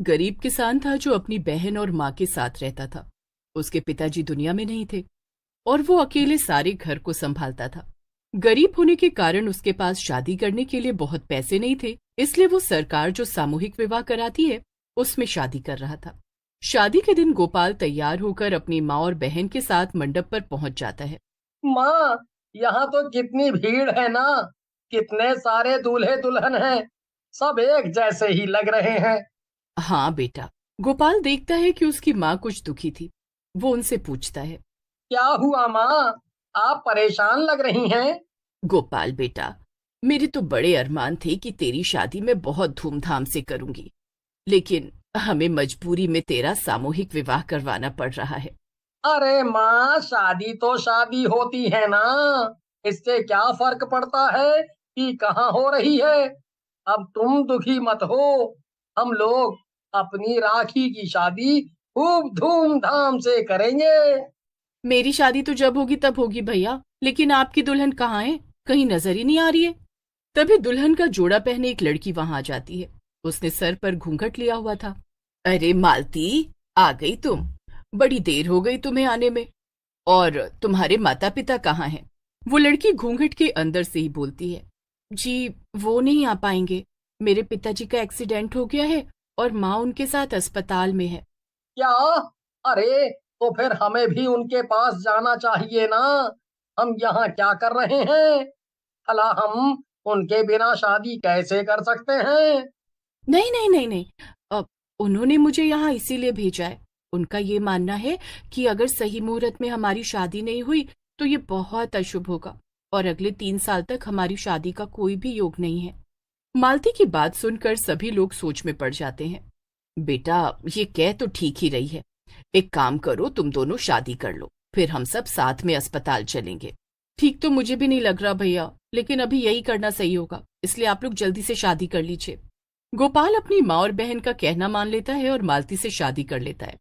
गरीब किसान था जो अपनी बहन और माँ के साथ रहता था। उसके पिताजी दुनिया में नहीं थे और वो अकेले सारे घर को संभालता था। गरीब होने के कारण उसके पास शादी करने के लिए बहुत पैसे नहीं थे, इसलिए वो सरकार जो सामूहिक विवाह कराती है उसमें शादी कर रहा था। शादी के दिन गोपाल तैयार होकर अपनी माँ और बहन के साथ मंडप पर पहुंच जाता है। माँ, यहाँ तो कितनी भीड़ है ना। कितने सारे दूल्हे दुल्हन हैं। सब एक जैसे ही लग रहे हैं। हाँ बेटा। गोपाल देखता है कि उसकी माँ कुछ दुखी थी। वो उनसे पूछता है। क्या हुआ माँ? आप परेशान लग रही हैं। गोपाल बेटा, मेरे तो बड़े अरमान थे कि तेरी शादी मैं बहुत धूमधाम से करूंगी, लेकिन हमें मजबूरी में तेरा सामूहिक विवाह करवाना पड़ रहा है। अरे माँ, शादी तो शादी होती है ना। इससे क्या फर्क पड़ता है कि कहाँ हो रही है। अब तुम दुखी मत हो। हम लोग अपनी राखी की शादी खूब धूमधाम से करेंगे। मेरी शादी तो जब होगी तब होगी भैया, लेकिन आपकी दुल्हन कहाँ है? कहीं नजर ही नहीं आ रही है। तभी दुल्हन का जोड़ा पहने एक लड़की वहां आ जाती है। उसने सर पर घूंघट लिया हुआ था। अरे मालती, आ गई तुम। बड़ी देर हो गई तुम्हें आने में। और तुम्हारे माता पिता कहाँ हैं? वो लड़की घूंघट के अंदर से ही बोलती है। जी, वो नहीं आ पाएंगे। मेरे पिताजी का एक्सीडेंट हो गया है और माँ उनके साथ अस्पताल में है। क्या? अरे, तो फिर हमें भी उनके पास जाना चाहिए ना। हम यहाँ क्या कर रहे हैं? भला हम उनके बिना शादी कैसे कर सकते हैं? नहीं नहीं नहीं नहीं। अब उन्होंने मुझे यहाँ इसीलिए भेजा है। उनका ये मानना है कि अगर सही मुहूर्त में हमारी शादी नहीं हुई तो ये बहुत अशुभ होगा और अगले 3 साल तक हमारी शादी का कोई भी योग नहीं है। मालती की बात सुनकर सभी लोग सोच में पड़ जाते हैं। बेटा, ये कह तो ठीक ही रही है। एक काम करो, तुम दोनों शादी कर लो, फिर हम सब साथ में अस्पताल चलेंगे। ठीक तो मुझे भी नहीं लग रहा भैया, लेकिन अभी यही करना सही होगा, इसलिए आप लोग जल्दी से शादी कर लीजिए। गोपाल अपनी माँ और बहन का कहना मान लेता है और मालती से शादी कर लेता है।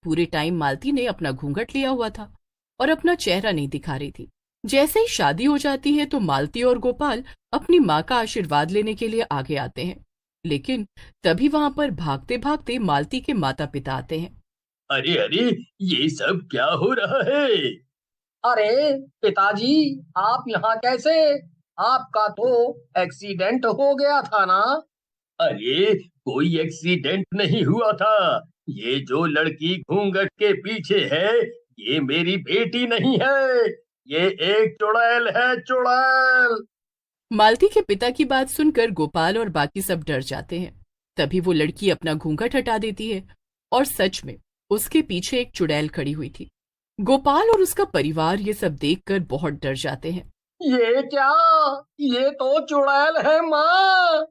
पूरे टाइम मालती ने अपना घूंघट लिया हुआ था और अपना चेहरा नहीं दिखा रही थी। जैसे ही शादी हो जाती है तो मालती और गोपाल अपनी माँ का आशीर्वाद लेने के लिए आगे आते हैं, लेकिन तभी वहां पर भागते भागते मालती के माता पिता आते हैं। अरे अरे, ये सब क्या हो रहा है? अरे पिताजी, आप यहाँ कैसे? आपका तो एक्सीडेंट हो गया था ना। अरे, कोई एक्सीडेंट नहीं हुआ था। ये जो लड़की घूंघट के पीछे है, ये मेरी बेटी नहीं है। ये एक चुड़ैल है, चुड़ैल। मालती के पिता की बात सुनकर गोपाल और बाकी सब डर जाते हैं। तभी वो लड़की अपना घूंघट हटा देती है और सच में उसके पीछे एक चुड़ैल खड़ी हुई थी। गोपाल और उसका परिवार ये सब देखकर बहुत डर जाते हैं। ये क्या? ये तो चुड़ैल है माँ।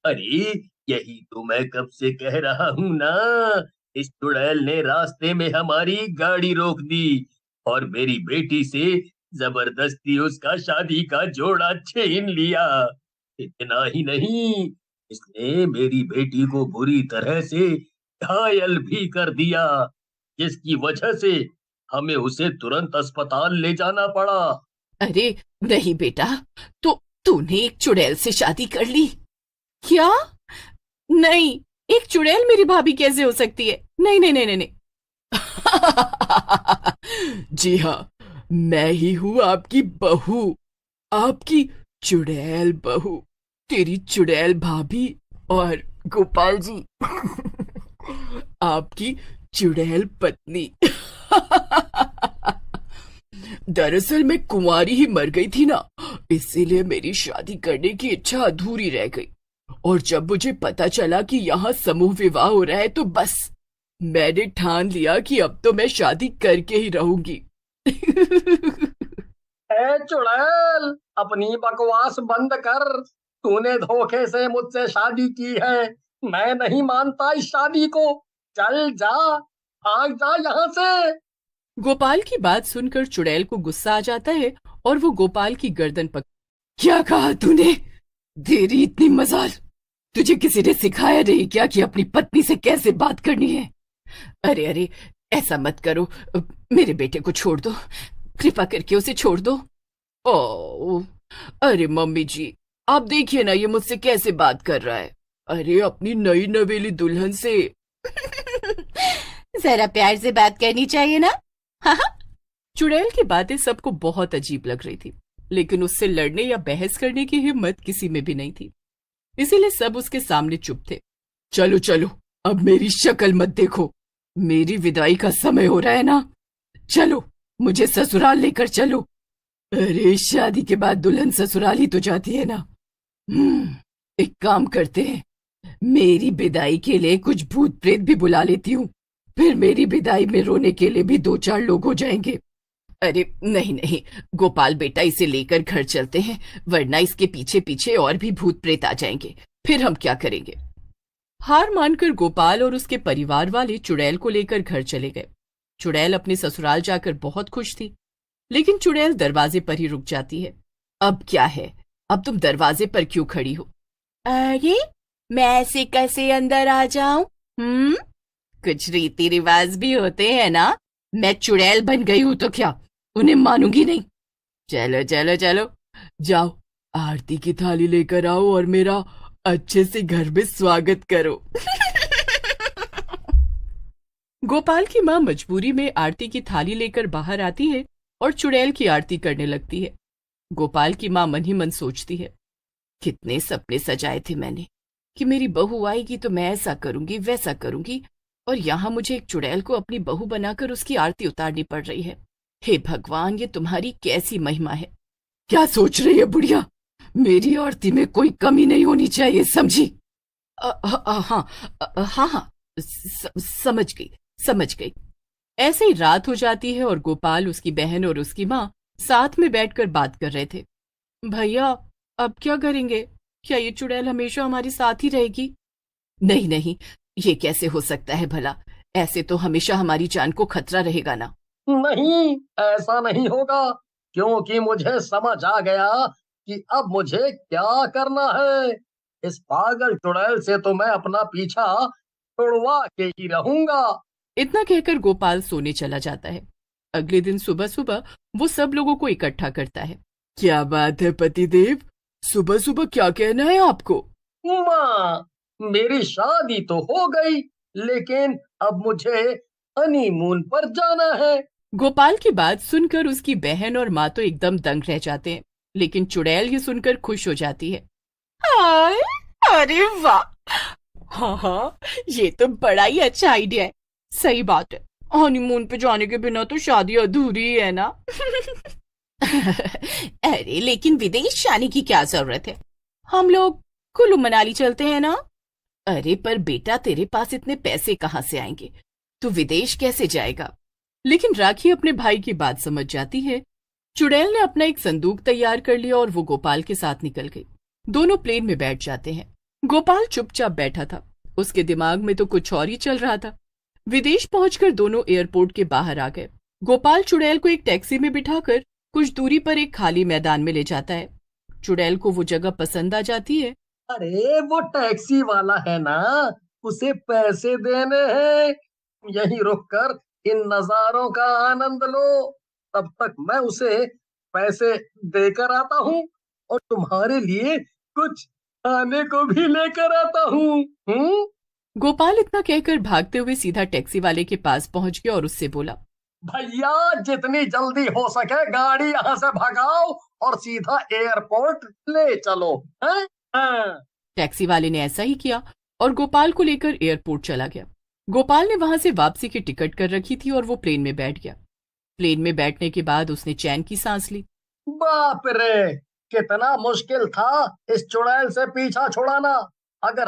अरे, यही तो मैं कब से कह रहा हूँ ना। इस चुड़ैल ने रास्ते में हमारी गाड़ी रोक दी और मेरी बेटी से जबरदस्ती उसका शादी का जोड़ा छीन लिया। इतना ही नहीं, इसने मेरी बेटी को बुरी तरह से घायल भी कर दिया, जिसकी वजह से हमें उसे तुरंत अस्पताल ले जाना पड़ा। अरे नहीं बेटा, तो तूने एक चुड़ैल से शादी कर ली? क्या? नहीं, एक चुड़ैल मेरी भाभी कैसे हो सकती है? नहीं नहीं नहीं नहीं नहीं। जी हाँ, मैं ही हूँ आपकी बहू, आपकी चुड़ैल बहू, तेरी चुड़ैल भाभी और गोपाल जी आपकी चुड़ैल पत्नी। दरअसल मैं कुंवारी ही मर गई थी ना, इसीलिए मेरी शादी करने की इच्छा अधूरी रह गई। और जब मुझे पता चला कि यहाँ समूह विवाह हो रहा है तो बस मैंने ठान लिया कि अब तो मैं शादी करके ही रहूंगी। ए चुड़ैल, अपनी बकवास बंद कर। तूने धोखे से मुझसे शादी की है। मैं नहीं मानता इस शादी को। चल जा, भाग जा यहाँ से। गोपाल की बात सुनकर चुड़ैल को गुस्सा आ जाता है और वो गोपाल की गर्दन पकड़। क्या कहा तूने? तेरी इतनी मजाल! तुझे किसी ने सिखाया नहीं क्या कि अपनी पत्नी से कैसे बात करनी है? अरे अरे, ऐसा मत करो। मेरे बेटे को छोड़ दो, कृपा करके उसे छोड़ दो। ओ, अरे मम्मी जी, आप देखिए ना ये मुझसे कैसे बात कर रहा है। अरे अपनी नई नवेली दुल्हन से जरा प्यार से बात करनी चाहिए ना। हाँ हाँ। चुड़ैल की बातें सबको बहुत अजीब लग रही थी, लेकिन उससे लड़ने या बहस करने की हिम्मत किसी में भी नहीं थी। इसीलिए सब उसके सामने चुप थे। चलो चलो, अब मेरी शक्ल मत देखो, मेरी विदाई का समय हो रहा है ना। चलो मुझे ससुराल लेकर चलो। अरे शादी के बाद दुल्हन ससुराल ही तो जाती है ना। एक काम करते हैं, मेरी विदाई के लिए कुछ भूत प्रेत भी बुला लेती हूँ, फिर मेरी विदाई में रोने के लिए भी 2-4 लोग हो जाएंगे। अरे नहीं नहीं गोपाल बेटा, इसे लेकर घर चलते हैं, वरना इसके पीछे पीछे और भी भूत प्रेत आ जाएंगे, फिर हम क्या करेंगे। हार मानकर गोपाल और उसके परिवार वाले चुड़ैल को लेकर घर चले गए। चुड़ैल अपने ससुराल जाकर बहुत खुश थी, लेकिन चुड़ैल दरवाजे पर ही रुक जाती है। अब क्या है, अब तुम दरवाजे पर क्यों खड़ी हो? अरे मैं ऐसे कैसे अंदर आ जाऊं? कुछ रीति रिवाज भी होते हैं ना। मैं चुड़ैल बन गई हूं तो क्या, उन्हें मानूंगी नहीं। चलो चलो चलो, जाओ आरती की थाली लेकर आओ और मेरा अच्छे से घर में स्वागत करो। गोपाल की माँ मजबूरी में आरती की थाली लेकर बाहर आती है और चुड़ैल की आरती करने लगती है। गोपाल की माँ मन ही मन सोचती है, कितने सपने सजाए थे मैंने कि मेरी बहू आएगी तो मैं ऐसा करूंगी वैसा करूंगी, और यहाँ मुझे एक चुड़ैल को अपनी बहू बनाकर उसकी आरती उतारनी पड़ रही है। हे भगवान, ये तुम्हारी कैसी महिमा है। क्या सोच रही है बुढ़िया, मेरी आरती में कोई कमी नहीं होनी चाहिए, समझी? हाँ हाँ, समझ गई। ऐसे ही रात हो जाती है और गोपाल, उसकी बहन और उसकी माँ साथ में बैठकर बात कर रहे थे। भैया अब क्या करेंगे, क्या ये चुड़ैल हमेशा हमारे साथ ही रहेगी? नहीं नहीं, ये कैसे हो सकता है भला, ऐसे तो हमेशा हमारी जान को खतरा रहेगा ना। नहीं, ऐसा नहीं होगा, क्योंकि मुझे समझ आ गया कि अब मुझे क्या करना है। इस पागल चुड़ैल से तो मैं अपना पीछा छुड़वा के ही रहूंगा। इतना कहकर गोपाल सोने चला जाता है। अगले दिन सुबह सुबह वो सब लोगों को इकट्ठा करता है। क्या बात है पतिदेव, सुबह सुबह क्या कहना है आपको? माँ, मेरी शादी तो हो गई, लेकिन अब मुझे हनीमून पर जाना है। गोपाल की बात सुनकर उसकी बहन और माँ तो एकदम दंग रह जाते हैं, लेकिन चुड़ैल ये सुनकर खुश हो जाती है। हाय, अरे वाह, हाँ हाँ, ये तो बड़ा ही अच्छा आइडिया है। सही बात है, हनीमून पे जाने के बिना तो शादी अधूरी है ना। अरे लेकिन विदेश जाने की क्या जरूरत है, हम लोग कुल्लू मनाली चलते हैं ना। अरे पर बेटा, तेरे पास इतने पैसे कहाँ से आएंगे, तू विदेश कैसे जाएगा? लेकिन राखी अपने भाई की बात समझ जाती है। चुड़ैल ने अपना एक संदूक तैयार कर लिया और वो गोपाल के साथ निकल गई। दोनों प्लेन में बैठ जाते हैं। गोपाल चुपचाप बैठा था, उसके दिमाग में तो कुछ और ही चल रहा था। विदेश पहुंचकर दोनों एयरपोर्ट के बाहर आ गए। गोपाल चुड़ैल को एक टैक्सी में बिठाकर कुछ दूरी पर एक खाली मैदान में ले जाता है। चुड़ैल को वो जगह पसंद आ जाती है। अरे वो टैक्सी वाला है ना, उसे पैसे देने हैं, यहीं रुककर इन नजारों का आनंद लो। तब तक मैं उसे पैसे देकर आता हूँ और तुम्हारे लिए कुछ खाने को भी लेकर आता हूँ। गोपाल इतना कहकर भागते हुए सीधा टैक्सी वाले के पास पहुंच गया और उससे बोला, भैया जितनी जल्दी हो सके गाड़ी यहाँ से भगाओ और सीधा एयरपोर्ट ले चलो। हैं? हाँ। टैक्सी वाले ने ऐसा ही किया और गोपाल को लेकर एयरपोर्ट चला गया। गोपाल ने वहां से वापसी की टिकट कर रखी थी और वो प्लेन में बैठ गया। प्लेन में बैठने के बाद उसने चैन की सांस ली। बाप रे, कितना मुश्किल था इस चुड़ैल से पीछा छुड़ाना। अगर